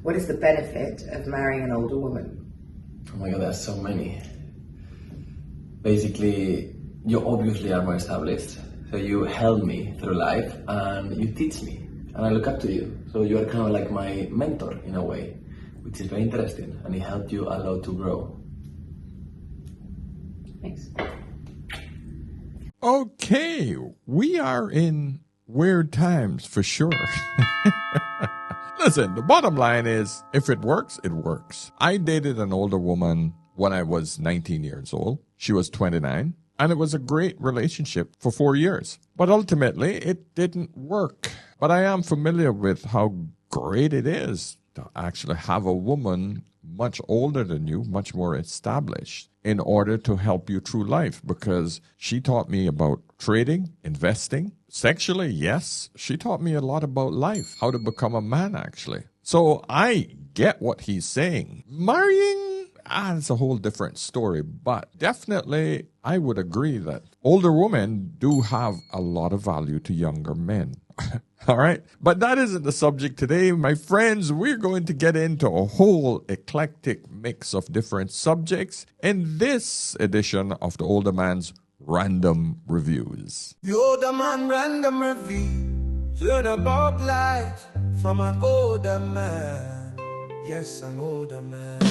What is the benefit of marrying an older woman? Oh my God, there's so many. Basically, you obviously are more established. So you help me through life and you teach me. And I look up to you. So you are kind of like my mentor in a way, which is very interesting. And it helped you a lot to grow. Thanks. Okay, we are in weird times for sure. Listen, the bottom line is, if it works, it works. I dated an older woman when I was 19 years old. She was 29, and it was a great relationship for 4 years. But ultimately, it didn't work. But I am familiar with how great it is to actually have a woman much older than you, much more established, in order to help you through life, because she taught me about trading, investing, sexually, yes. She taught me a lot about life, how to become a man, actually. So I get what he's saying. Marrying, it's a whole different story, but definitely I would agree that older women do have a lot of value to younger men. All right. But that isn't the subject today, my friends. We're going to get into a whole eclectic mix of different subjects in this edition of the Older Man's Random Reviews. The Older Man Random Review. Learn about life from an older man. Yes, an older man.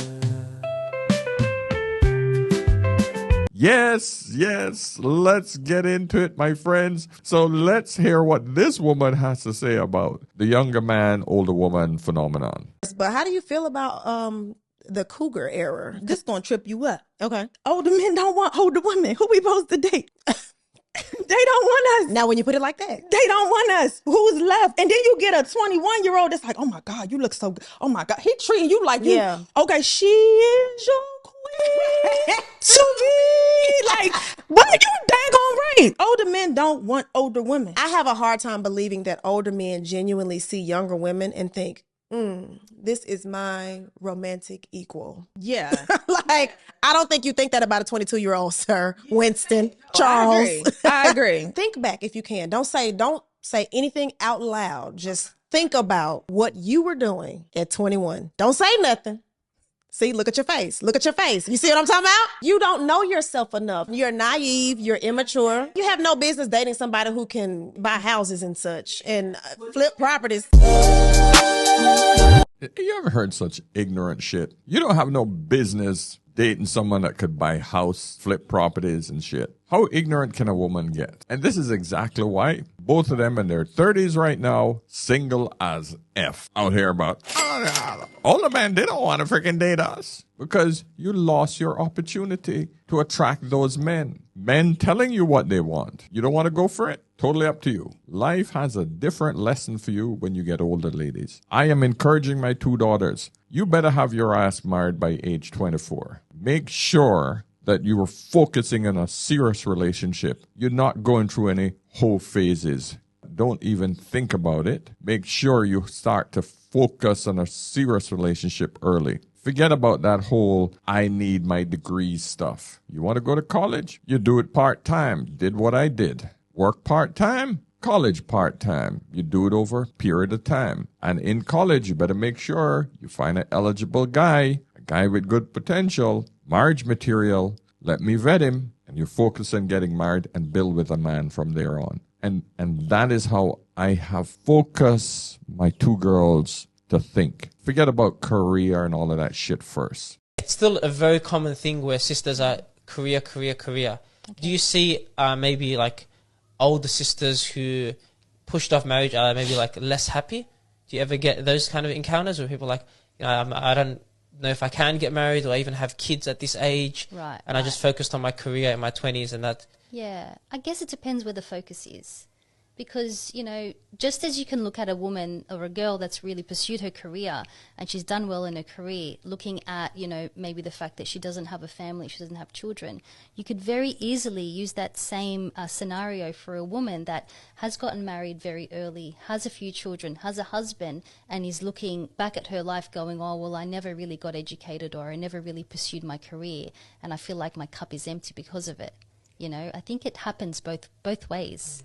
Yes, let's get into it, my friends. So let's hear what this woman has to say about the younger man, older woman phenomenon. But how do you feel about the cougar era? This gonna trip you up. Okay. Older men don't want older women. Who we supposed to date? They don't want us. Now, when you put it like that, they don't want us. Who's left? And then you get a 21-year-old that's like, oh my God, you look so good. Oh my God, he treating you like you. Yeah. Okay, she is your queen to be. Like, what are you daggone right? Older men don't want older women. I have a hard time believing that older men genuinely see younger women and think, this is my romantic equle. Yeah. Like, I don't think you think that about a 22-year-old, sir. Winston, Charles. I agree. Think back if you can. Don't say anything out loud. Just think about what you were doing at 21. Don't say nothing. See, look at your face. Look at your face. You see what I'm talking about? You don't know yourself enough. You're naive. You're immature. You have no business dating somebody who can buy houses and such and flip properties. You ever heard such ignorant shit? You don't have no business dating someone that could buy house, flip properties and shit. How ignorant can a woman get? And this is exactly why both of them in their 30s right now, single as F, out here about, older men, they don't want to freaking date us. Because you lost your opportunity to attract those men. Men telling you what they want. You don't want to go for it? Totally up to you. Life has a different lesson for you when you get older, ladies. I am encouraging my 2 daughters. You better have your ass married by age 24. Make sure that you are focusing on a serious relationship. You're not going through any whole phases. Don't even think about it. Make sure you start to focus on a serious relationship early. Forget about that whole I need my degree stuff. You want to go to college? You do it part-time. Did what I did. Work part-time? College part-time. You do it over a period of time. And in college, you better make sure you find an eligible guy, a guy with good potential, marriage material. Let me vet him. And you focus on getting married and build with a man from there on. And that is how I have focused my 2 girls to think. Forget about career and all of that shit first. It's still a very common thing where sisters are career. Okay. Do you see maybe like older sisters who pushed off marriage are maybe like less happy? Do you ever get those kind of encounters where people are like, you know, I don't know if I can get married or even have kids at this age, right? And I just focused on my career in my 20s and that. Yeah, I guess it depends where the focus is. Because, you know, just as you can look at a woman or a girl that's really pursued her career and she's done well in her career, looking at, you know, maybe the fact that she doesn't have a family, she doesn't have children, you could very easily use that same scenario for a woman that has gotten married very early, has a few children, has a husband, and is looking back at her life going, oh, well, I never really got educated or I never really pursued my career and I feel like my cup is empty because of it. You know, I think it happens both ways.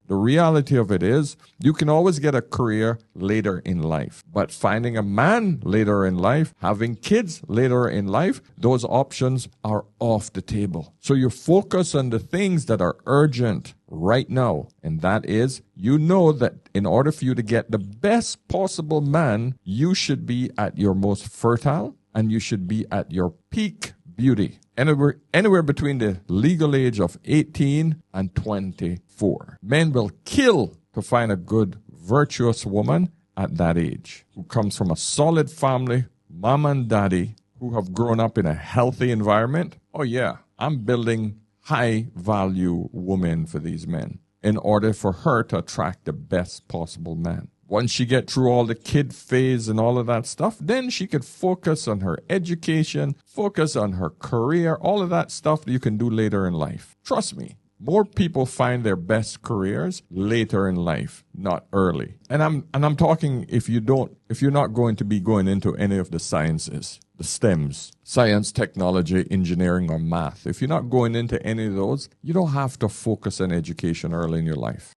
The reality of it is, you can always get a career later in life. But finding a man later in life, having kids later in life, those options are off the table. So you focus on the things that are urgent right now. And that is, you know that in order for you to get the best possible man, you should be at your most fertile and you should be at your peak beauty. Anywhere between the legal age of 18 and 24. Men will kill to find a good, virtuous woman at that age who comes from a solid family, mom and daddy, who have grown up in a healthy environment. Oh yeah, I'm building high-value women for these men in order for her to attract the best possible man. Once she get through all the kid phase and all of that stuff, then she could focus on her education, focus on her career, all of that stuff that you can do later in life. Trust me, more people find their best careers later in life, not early. And I'm talking if you're not going to be going into any of the sciences, the STEMs, science, technology, engineering, or math. If you're not going into any of those, you don't have to focus on education early in your life.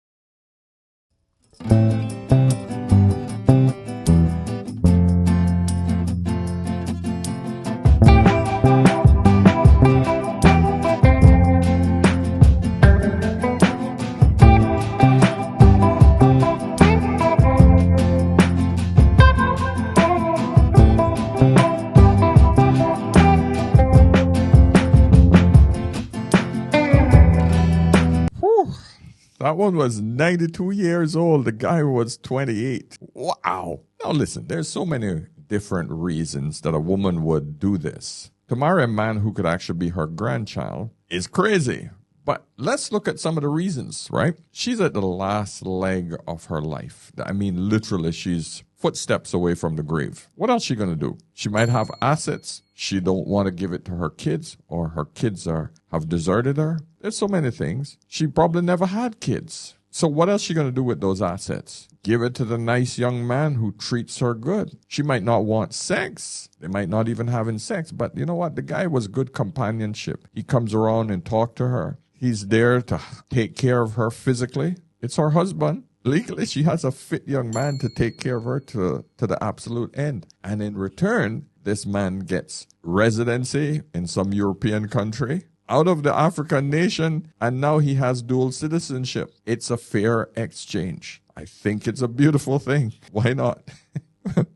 That one was 92 years old. The guy was 28. Wow. Now listen, there's so many different reasons that a woman would do this. To marry a man who could actually be her grandchild is crazy. But let's look at some of the reasons, right? She's at the last leg of her life. I mean, literally, she's footsteps away from the grave. What else is she going to do? She might have assets. She don't want to give it to her kids, or her kids have deserted her. There's so many things. She probably never had kids. So what else is she going to do with those assets? Give it to the nice young man who treats her good. She might not want sex. They might not even having sex. But you know what? The guy was good companionship. He comes around and talk to her. He's there to take care of her physically. It's her husband. Legally, she has a fit young man to take care of her to the absolute end. And in return, this man gets residency in some European country, out of the African nation, and now he has dual citizenship. It's a fair exchange. I think it's a beautiful thing. Why not?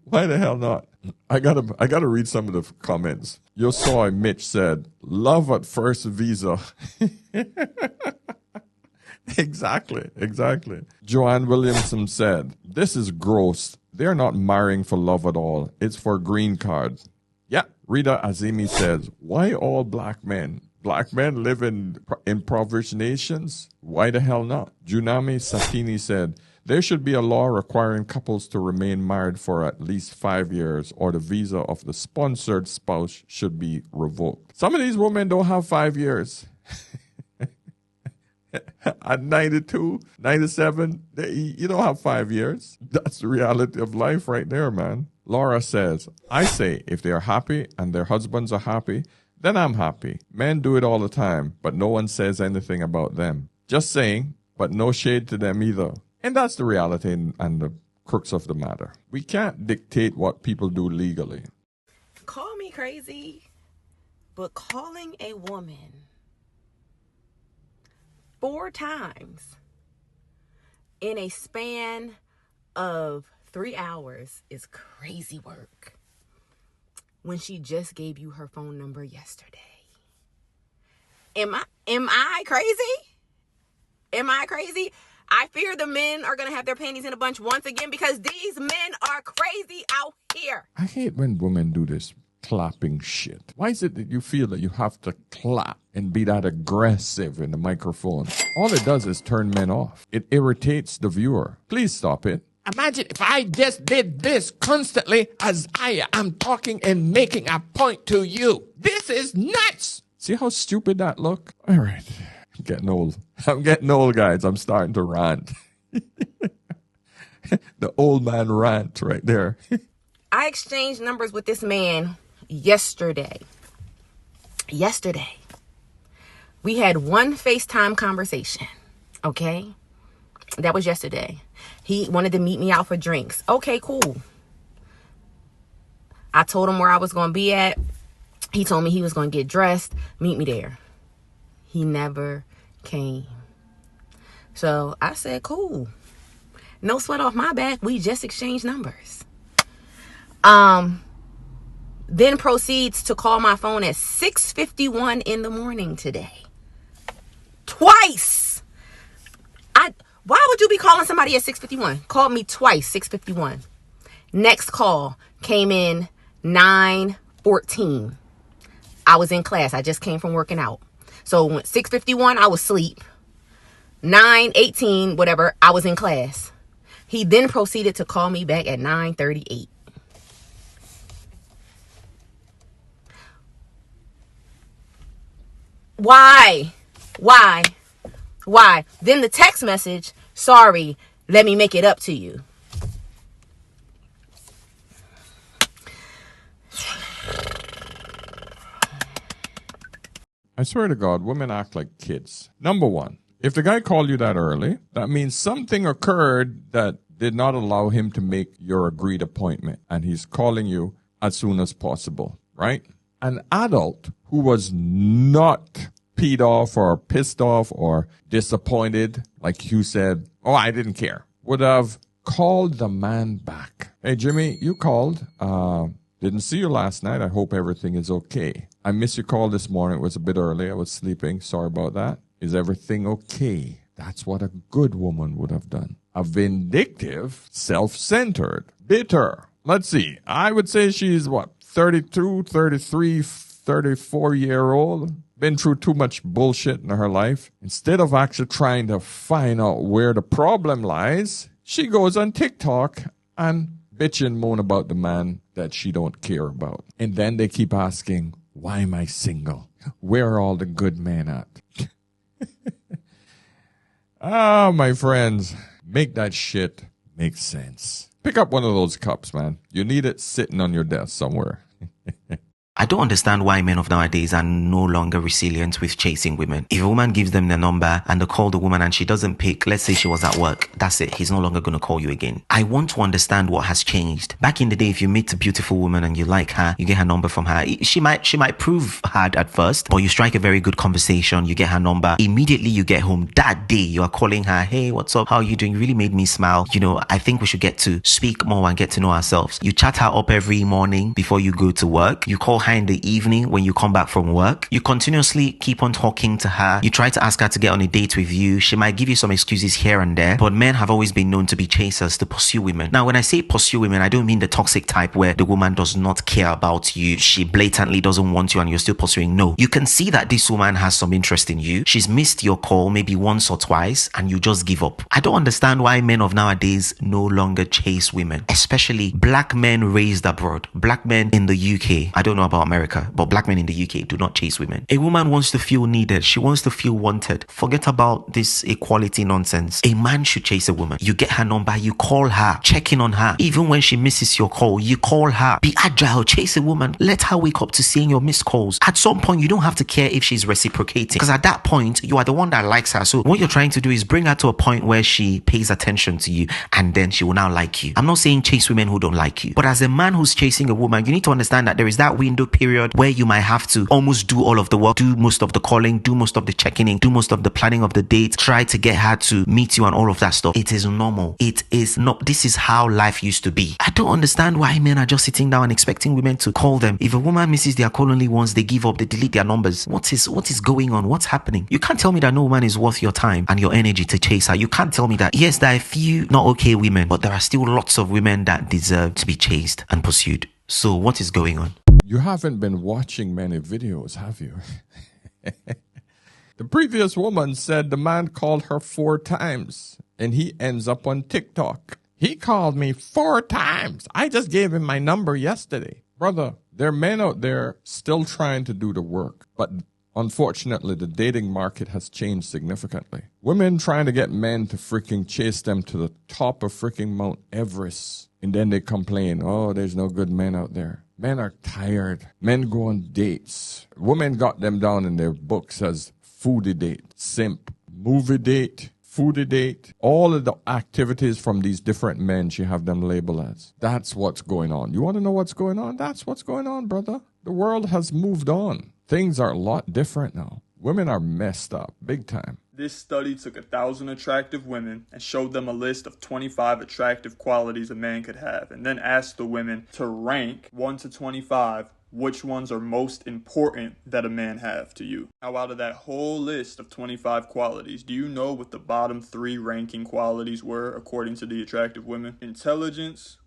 Why the hell not? I gotta read some of the comments. Your soy Mitch said, "Love at first visa." Exactly. Joanne Williamson said, "This is gross. They're not marrying for love at all. It's for green card." Yeah. Rita Azimi says, "Why all black men? Black men live in impoverished nations? Why the hell not?" Junami Satini said, "There should be a law requiring couples to remain married for at least 5 years, or the visa of the sponsored spouse should be revoked." Some of these women don't have 5 years. At 92, 97, you don't have 5 years. That's the reality of life right there, man. Laura says, "I say if they are happy and their husbands are happy, then I'm happy. Men do it all the time, but no one says anything about them. Just saying, but no shade to them either." And that's the reality and the crux of the matter. We can't dictate what people do legally. Call me crazy, but calling a woman 4 times in a span of 3 hours is crazy work when she just gave you her phone number yesterday. Am I crazy? Am I crazy? I fear the men are going to have their panties in a bunch once again, because these men are crazy out here. I hate when women do this clapping shit. Why is it that you feel that you have to clap and be that aggressive in the microphone? All it does is turn men off. It irritates the viewer. Please stop it. Imagine if I just did this constantly as I am talking and making a point to you. This is nuts. See how stupid that look? All right. I'm getting old, guys. I'm starting to rant. The old man rant right there. I exchanged numbers with this man yesterday. We had one FaceTime conversation, okay? That was yesterday. He wanted to meet me out for drinks. Okay, cool. I told him where I was going to be at. He told me he was going to get dressed, meet me there. He never came. So I said, cool. No sweat off my back. We just exchanged numbers. Then proceeds to call my phone at 6:51 in the morning today. Twice. Why would you be calling somebody at 6:51? Called me twice, 6:51. Next call came in 9:14. I was in class. I just came from working out. So 6:51, I was asleep. 9:18, whatever, I was in class. He then proceeded to call me back at 9:38. Why? Then the text message, sorry, let me make it up to you. I swear to God, women act like kids. Number one, if the guy called you that early, that means something occurred that did not allow him to make your agreed appointment, and he's calling you as soon as possible, right? An adult who was not peed off or pissed off or disappointed, like you said, oh, I didn't care, would have called the man back. Hey, Jimmy, you called. Didn't see you last night. I hope everything is okay. I missed your call this morning. It was a bit early. I was sleeping. Sorry about that. Is everything okay? That's what a good woman would have done. A vindictive, self-centered, bitter. Let's see. I would say she's 32, 33, 34-year-old. Been through too much bullshit in her life. Instead of actually trying to find out where the problem lies, she goes on TikTok and bitch and moan about the man that she don't care about. And then they keep asking, why am I single? Where are all the good men at? My friends, make that shit make sense. Pick up one of those cups, man. You need it sitting on your desk somewhere. I don't understand why men of nowadays are no longer resilient with chasing women. If a woman gives them their number and they call the woman and she doesn't pick, let's say she was at work, that's it. He's no longer going to call you again. I want to understand what has changed. Back in the day, if you meet a beautiful woman and you like her, you get her number from her. She might prove hard at first, but you strike a very good conversation. You get her number. Immediately you get home that day, you are calling her. Hey, what's up? How are you doing? You really made me smile. I think we should get to speak more and get to know ourselves. You chat her up every morning before you go to work. You call her in the evening when you come back from work. You continuously keep on talking to her. You try to ask her to get on a date with you. She might give you some excuses here and there, but men have always been known to be chasers, to pursue women. Now, when I say pursue women, I don't mean the toxic type where the woman does not care about you. She blatantly doesn't want you and you're still pursuing. No, you can see that this woman has some interest in you. She's missed your call maybe once or twice and you just give up. I don't understand why men of nowadays no longer chase women, especially black men raised abroad. Black men in the UK. I don't know about America, but black men in the UK do not chase women. A woman wants to feel needed. She wants to feel wanted. Forget about this equality nonsense. A man should chase a woman. You get her number, you call her, check in on her. Even when she misses your call, you call her. Be agile, chase a woman. Let her wake up to seeing your missed calls. At some point, you don't have to care if she's reciprocating, because at that point, you are the one that likes her. So what you're trying to do is bring her to a point where she pays attention to you and then she will now like you. I'm not saying chase women who don't like you, but as a man who's chasing a woman, you need to understand that there is that window period where you might have to almost do all of the work, do most of the calling, do most of the checking in, do most of the planning of the date, try to get her to meet you and all of that stuff. It is normal. It is not. This is how life used to be. I don't understand why men are just sitting down and expecting women to call them. If a woman misses their call only once, they give up, they delete their numbers. What is going on? What's happening? You can't tell me that no woman is worth your time and your energy to chase her. You can't tell me that. Yes, there are a few not okay women, but there are still lots of women that deserve to be chased and pursued. So what is going on? You haven't been watching many videos, have you? The previous woman said the man called her 4 times and he ends up on TikTok. He called me 4 times. I just gave him my number yesterday. Brother, there are men out there still trying to do the work, but unfortunately, the dating market has changed significantly. Women trying to get men to freaking chase them to the top of freaking Mount Everest. And then they complain, oh, there's no good men out there. Men are tired. Men go on dates. Women got them down in their books as foodie date, simp, movie date, foodie date, all of the activities from these different men she have them labeled as. That's what's going on. You want to know what's going on? That's what's going on, brother. The world has moved on. Things are a lot different now. Women are messed up, big time. This study took 1,000 attractive women and showed them a list of 25 attractive qualities a man could have, and then asked the women to rank 1 to 25 which ones are most important that a man have to you. Now, out of that whole list of 25 qualities, do you know what the bottom 3 ranking qualities were according to the attractive women? Intelligence,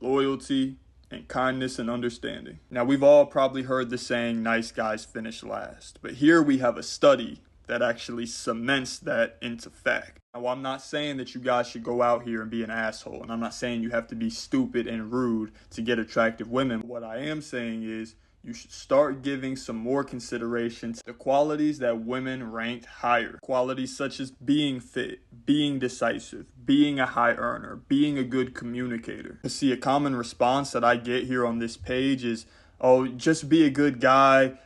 loyalty, and kindness and understanding. Now, we've all probably heard the saying, nice guys finish last. But here we have a study that actually cements that into fact. Now, I'm not saying that you guys should go out here and be an asshole, and I'm not saying you have to be stupid and rude to get attractive women. What I am saying is you should start giving some more consideration to the qualities that women ranked higher. Qualities such as being fit, being decisive, being a high earner, being a good communicator. You see, a common response that I get here on this page is, oh, just be a good guy.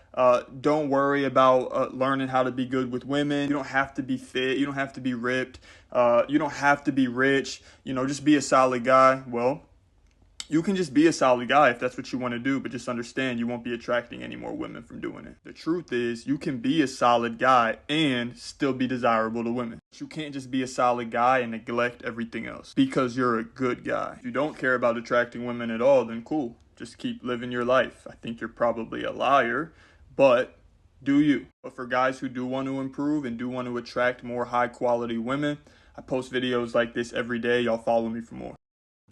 Don't worry about learning how to be good with women. You don't have to be fit. You don't have to be ripped. You don't have to be rich. Just be a solid guy. Well, you can just be a solid guy if that's what you want to do, but just understand you won't be attracting any more women from doing it. The truth is, you can be a solid guy and still be desirable to women. You can't just be a solid guy and neglect everything else because you're a good guy. If you don't care about attracting women at all, then cool. Just keep living your life. I think you're probably a liar, but do you. But for guys who do want to improve and do want to attract more high quality women, I post videos like this every day. Y'all follow me for more.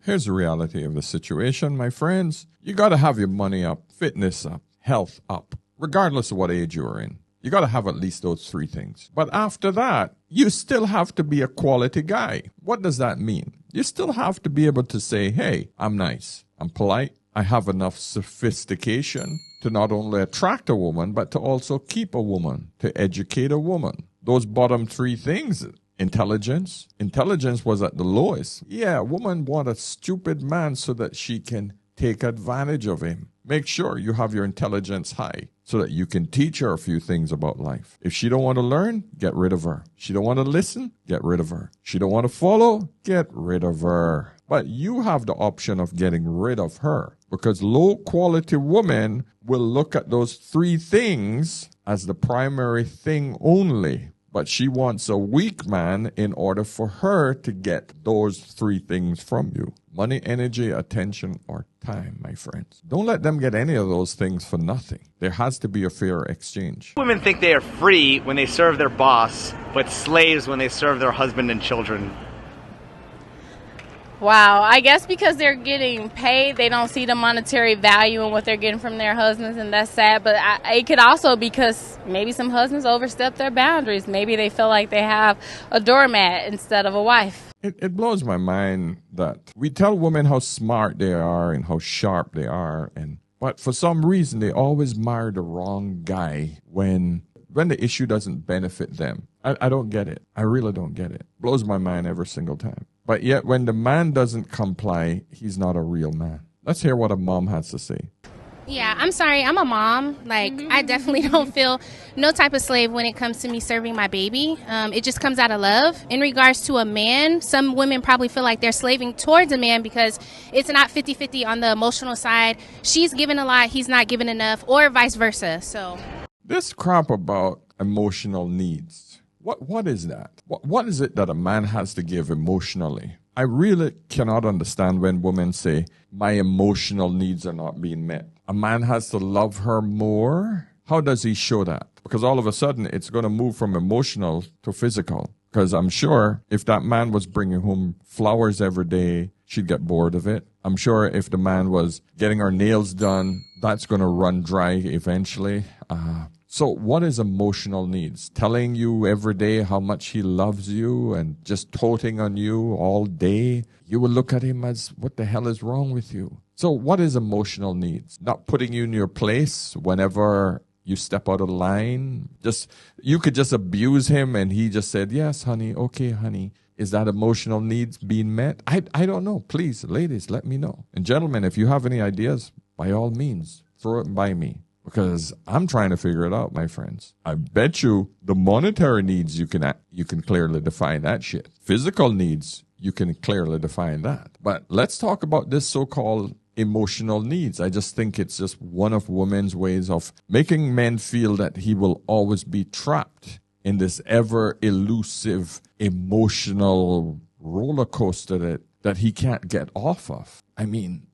Here's the reality of the situation, my friends. You got to have your money up, fitness up, health up, regardless of what age you are in. You got to have at least those 3 things. But after that, you still have to be a quality guy. What does that mean? You still have to be able to say, hey, I'm nice, I'm polite, I have enough sophistication to not only attract a woman, but to also keep a woman, to educate a woman. Those bottom 3 things. Intelligence. Intelligence was at the lowest. Yeah, a woman wants a stupid man so that she can take advantage of him. Make sure you have your intelligence high so that you can teach her a few things about life. If she don't want to learn, get rid of her. She don't want to listen, get rid of her. She don't want to follow, get rid of her. But you have the option of getting rid of her because low quality women will look at those 3 things as the primary thing only. But she wants a weak man in order for her to get those 3 things from you. Money, energy, attention, or time, my friends. Don't let them get any of those things for nothing. There has to be a fair exchange. Women think they are free when they serve their boss, but slaves when they serve their husband and children. Wow, I guess because they're getting paid, they don't see the monetary value in what they're getting from their husbands, and that's sad. But it could also be because maybe some husbands overstep their boundaries. Maybe they feel like they have a doormat instead of a wife. It blows my mind that we tell women how smart they are and how sharp they are, but for some reason they always marry the wrong guy when the issue doesn't benefit them. I don't get it. I really don't get it. Blows my mind every single time. But yet when the man doesn't comply, he's not a real man. Let's hear what a mom has to say. Yeah, I'm sorry. I'm a mom. I definitely don't feel no type of slave when it comes to me serving my baby. It just comes out of love. In regards to a man, some women probably feel like they're slaving towards a man because it's not 50-50 on the emotional side. She's given a lot, he's not given enough, or vice versa. So this crap about emotional needs. What is that? What is it that a man has to give emotionally? I really cannot understand when women say, my emotional needs are not being met. A man has to love her more? How does he show that? Because all of a sudden, it's going to move from emotional to physical. Because I'm sure if that man was bringing home flowers every day, she'd get bored of it. I'm sure if the man was getting her nails done, that's going to run dry eventually. So what is emotional needs? Telling you every day how much he loves you and just toting on you all day? You will look at him as, what the hell is wrong with you? So what is emotional needs? Not putting you in your place whenever you step out of line? You could just abuse him and he just said, yes, honey, okay, honey. Is that emotional needs being met? I don't know. Please, ladies, let me know. And gentlemen, if you have any ideas, by all means, throw it by me. Because I'm trying to figure it out, my friends. I bet you the monetary needs, you can clearly define that shit. Physical needs, you can clearly define that. But let's talk about this so-called emotional needs. I just think it's just one of women's ways of making men feel that he will always be trapped in this ever elusive emotional roller coaster that he can't get off of. I mean,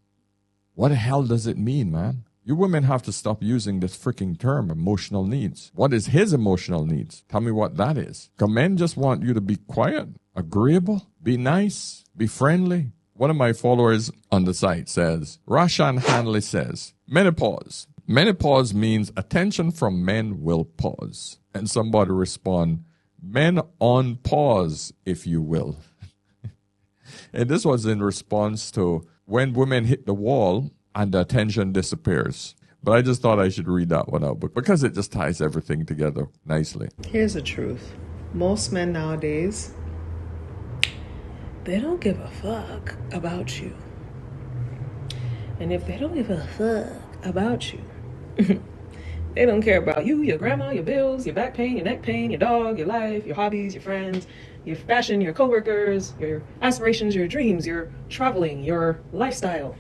what the hell does it mean, man? You women have to stop using this freaking term, emotional needs. What is his emotional needs? Tell me what that is. Because men just want you to be quiet, agreeable, be nice, be friendly. One of my followers on the site says, Rashan Hanley says, menopause. Menopause means attention from men will pause. And somebody respond, men on pause, if you will. And this was in response to when women hit the wall and the attention disappears. But I just thought I should read that one out because it just ties everything together nicely. Here's the truth. Most men nowadays, they don't give a fuck about you. And if they don't give a fuck about you, they don't care about you, your grandma, your bills, your back pain, your neck pain, your dog, your life, your hobbies, your friends, your fashion, your coworkers, your aspirations, your dreams, your traveling, your lifestyle.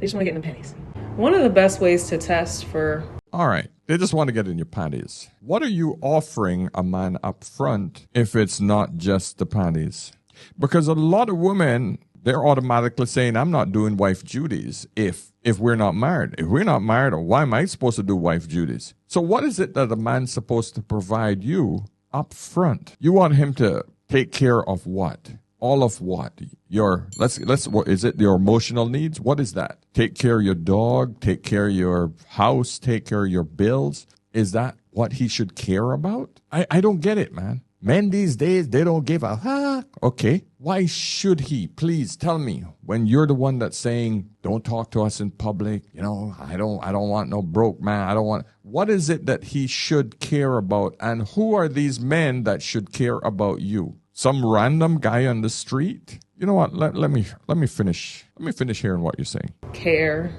They just want to get in the panties. One of the best ways to test for... All right. They just want to get in your panties. What are you offering a man up front if it's not just the panties? Because a lot of women, they're automatically saying, I'm not doing wife duties if we're not married. If we're not married, why am I supposed to do wife duties? So what is it that a man's supposed to provide you up front? You want him to take care of what? All of what? What is it? Your emotional needs? What is that? Take care of your dog, take care of your house, take care of your bills. Is that what he should care about? I don't get it, man. Men these days, they don't give a fuck. Okay. Why should he? Please tell me when you're the one that's saying, don't talk to us in public. You know, I don't want no broke man. What is it that he should care about? And who are these men that should care about you? Some random guy on the street? You know what? Let me finish. Let me finish hearing what you're saying. Care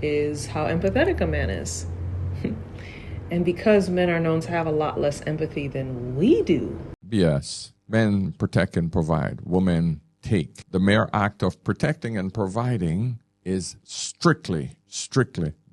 is how empathetic a man is. And because men are known to have a lot less empathy than we do. Yes. Men protect and provide. Women take. The mere act of protecting and providing is strictly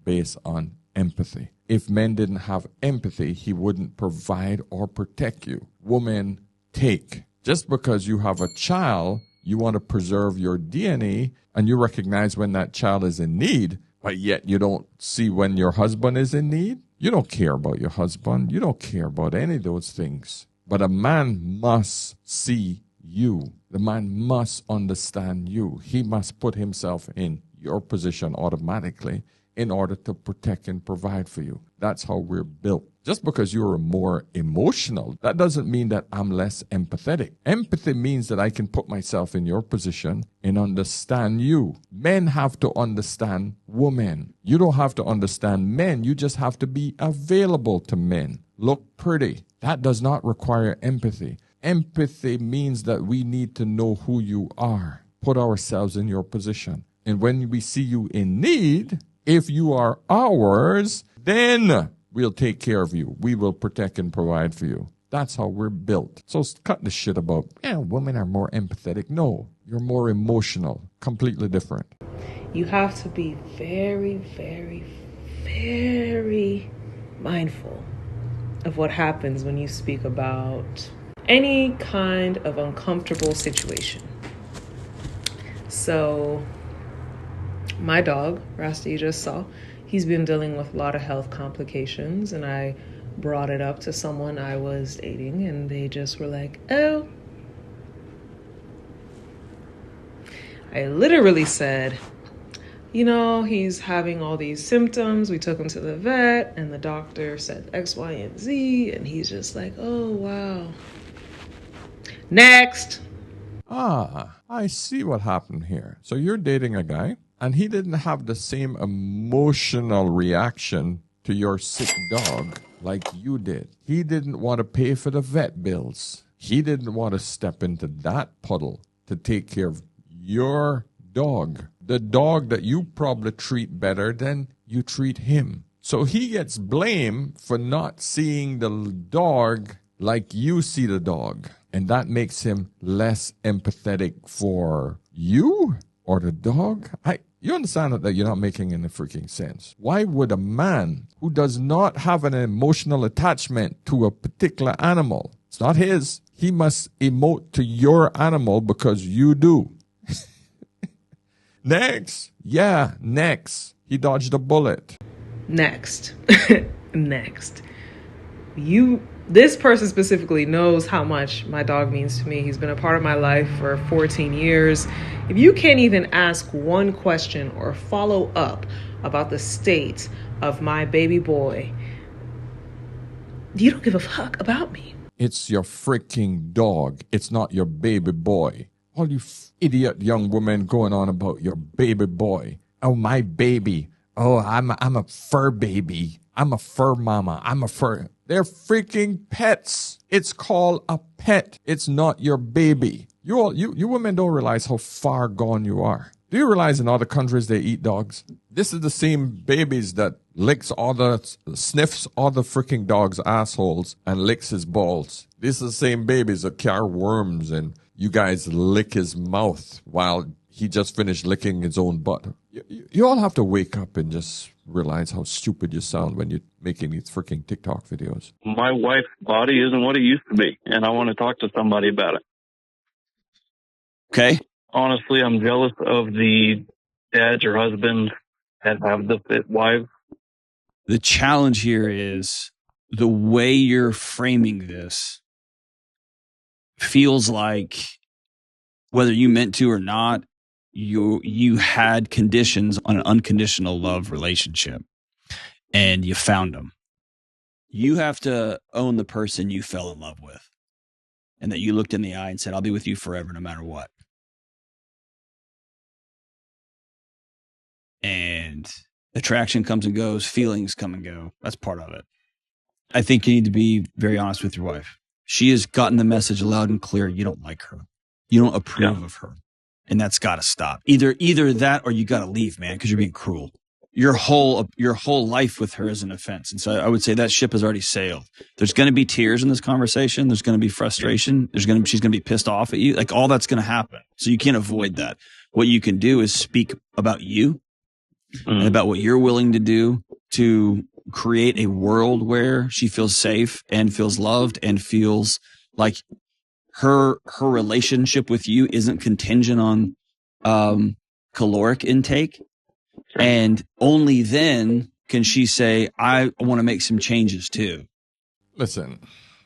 based on empathy. If men didn't have empathy, he wouldn't provide or protect you. Women take. Just because you have a child, you want to preserve your DNA and you recognize when that child is in need, but yet you don't see when your husband is in need. You don't care about your husband. You don't care about any of those things. But a man must see you. The man must understand you. He must put himself in your position automatically in order to protect and provide for you. That's how we're built. Just because you're more emotional, that doesn't mean that I'm less empathetic. Empathy means that I can put myself in your position and understand you. Men have to understand women. You don't have to understand men. You just have to be available to men. Look pretty. That does not require empathy. Empathy means that we need to know who you are. Put ourselves in your position. And when we see you in need, if you are ours, then we'll take care of you. We will protect and provide for you. That's how we're built. So cut the shit about, women are more empathetic. No, you're more emotional. Completely different. You have to be very, very, very mindful of what happens when you speak about any kind of uncomfortable situation. So my dog, Rasta, you just saw, he's been dealing with a lot of health complications, and I brought it up to someone I was dating, and they just were like, oh. I literally said, he's having all these symptoms. We took him to the vet, and the doctor said X, Y, and Z, and he's just like, oh, wow. Next. I see what happened here. So you're dating a guy, and he didn't have the same emotional reaction to your sick dog like you did. He didn't want to pay for the vet bills. He didn't want to step into that puddle to take care of your dog. The dog that you probably treat better than you treat him. So he gets blamed for not seeing the dog like you see the dog. And that makes him less empathetic for you or the dog. You understand that you're not making any freaking sense. Why would a man who does not have an emotional attachment to a particular animal, it's not his, he must emote to your animal because you do. Next. Yeah, next. He dodged a bullet. Next. Next. This person specifically knows how much my dog means to me. He's been a part of my life for 14 years. If you can't even ask one question or follow up about the state of my baby boy, you don't give a fuck about me. It's your freaking dog. It's not your baby boy. All you idiot young women going on about your baby boy. Oh, my baby. Oh, I'm a fur baby. I'm a fur mama. I'm a fur. They're freaking pets. It's called a pet. It's not your baby. You women don't realize how far gone you are. Do you realize in other countries they eat dogs? This is the same babies that sniffs all the freaking dog's assholes and licks his balls. This is the same babies that carry worms and you guys lick his mouth while he just finished licking his own butt. You all have to wake up and just realize how stupid you sound when you're making these freaking TikTok videos. My wife's body isn't what it used to be, and I want to talk to somebody about it. Okay. Honestly, I'm jealous of the dads or husbands that have the fit wives. The challenge here is the way you're framing this feels like, whether you meant to or not, you had conditions on an unconditional love relationship and you found them. You have to own the person you fell in love with and that you looked in the eye and said, I'll be with you forever no matter what. And attraction comes and goes, feelings come and go. That's part of it. I think you need to be very honest with your wife. She has gotten the message loud and clear. You don't like her. You don't approve of her. And that's got to stop. Either that or you got to leave, man, because you're being cruel. Your whole life with her is an offense. And so I would say that ship has already sailed. There's going to be tears in this conversation. There's going to be frustration. She's going to be pissed off at you. Like, all that's going to happen. So you can't avoid that. What you can do is speak about you and about what you're willing to do to create a world where she feels safe and feels loved and feels like her relationship with you isn't contingent on caloric intake. And only then can she say, I want to make some changes too. Listen,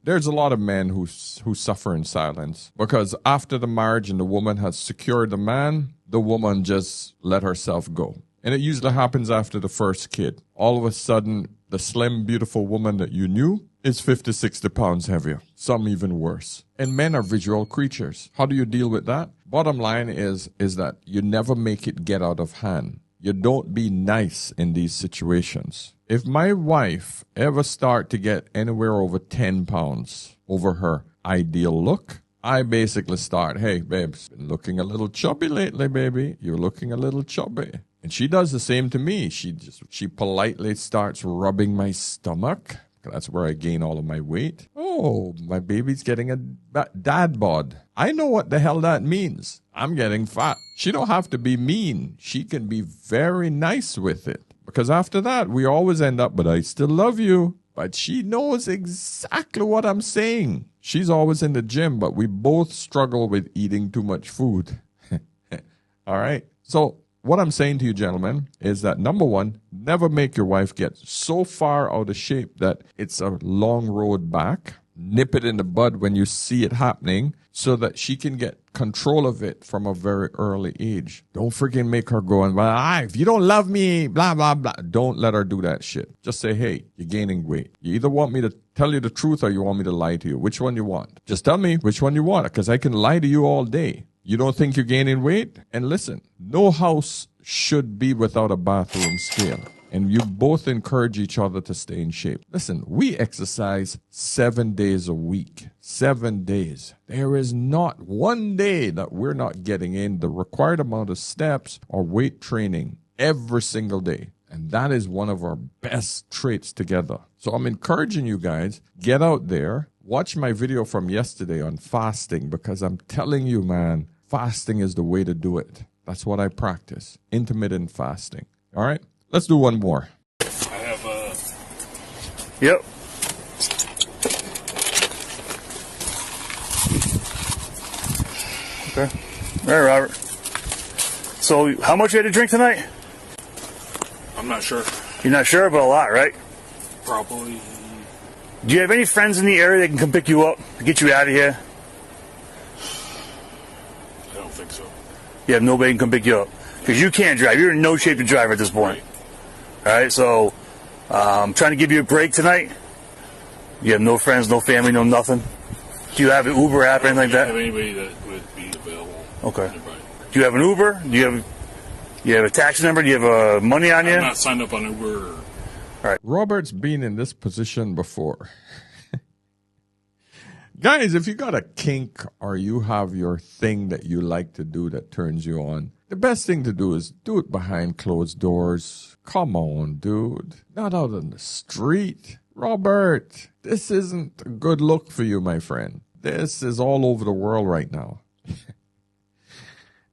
there's a lot of men who suffer in silence because after the marriage and the woman has secured the man, the woman just let herself go. And it usually happens after the first kid. All of a sudden, the slim, beautiful woman that you knew is 50, 60 pounds heavier. Some even worse. And men are visual creatures. How do you deal with that? Bottom line is that you never make it get out of hand. You don't be nice in these situations. If my wife ever start to get anywhere over 10 pounds over her ideal look, I basically start, hey, babes, been looking a little chubby lately, baby. You're looking a little chubby. And she does the same to me. She politely starts rubbing my stomach. That's where I gain all of my weight. Oh, my baby's getting a dad bod. I know what the hell that means. I'm getting fat. She don't have to be mean. She can be very nice with it. Because after that, we always end up, but I still love you. But she knows exactly what I'm saying. She's always in the gym, but we both struggle with eating too much food. All right? So what I'm saying to you, gentlemen, is that number one, never make your wife get so far out of shape that it's a long road back. Nip it in the bud when you see it happening so that she can get control of it from a very early age. Don't freaking make her go and, well, if you don't love me, blah, blah, blah. Don't let her do that shit. Just say, hey, you're gaining weight. You either want me to tell you the truth or you want me to lie to you. Which one you want? Just tell me which one you want, because I can lie to you all day. You don't think you're gaining weight? And listen, no house should be without a bathroom scale. And you both encourage each other to stay in shape. Listen, we exercise 7 days a week. 7 days. There is not one day that we're not getting in the required amount of steps or weight training every single day. And that is one of our best traits together. So I'm encouraging you guys, get out there, watch my video from yesterday on fasting, because I'm telling you, man, fasting is the way to do it. That's what I practice, intermittent fasting. All right, let's do one more. I have Yep. Okay. All right, Robert. So, how much you had to drink tonight? I'm not sure. You're not sure, but a lot, right? Probably. Do you have any friends in the area that can come pick you up, get you out of here? I don't think so. You have nobody can come pick you up because you can't drive. You're in no shape to drive at this point. All right, so I'm trying to give you a break tonight. You have no friends, no family, no nothing. Do you have an Uber app or anything like that? I don't have anybody that would be available. Okay. Do you have an Uber? Do you have a taxi number? Do you have money on you? I'm not signed up on Uber. All right. Robert's been in this position before. Guys, if you got a kink or you have your thing that you like to do that turns you on, the best thing to do is do it behind closed doors. Come on, dude. Not out on the street. Robert, this isn't a good look for you, my friend. This is all over the world right now.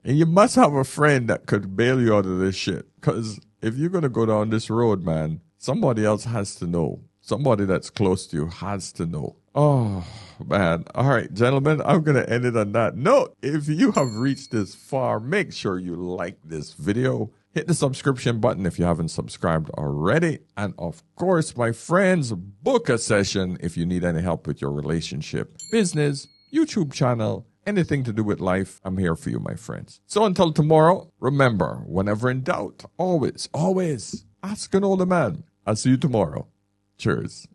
And you must have a friend that could bail you out of this shit. Because if you're going to go down this road, man, somebody else has to know. Somebody that's close to you has to know. Oh, man. All right, gentlemen, I'm going to end it on that note. If you have reached this far, make sure you like this video. Hit the subscription button if you haven't subscribed already. And of course, my friends, book a session if you need any help with your relationship, business, YouTube channel, anything to do with life. I'm here for you, my friends. So until tomorrow, remember, whenever in doubt, always, always ask an older man. I'll see you tomorrow. Cheers.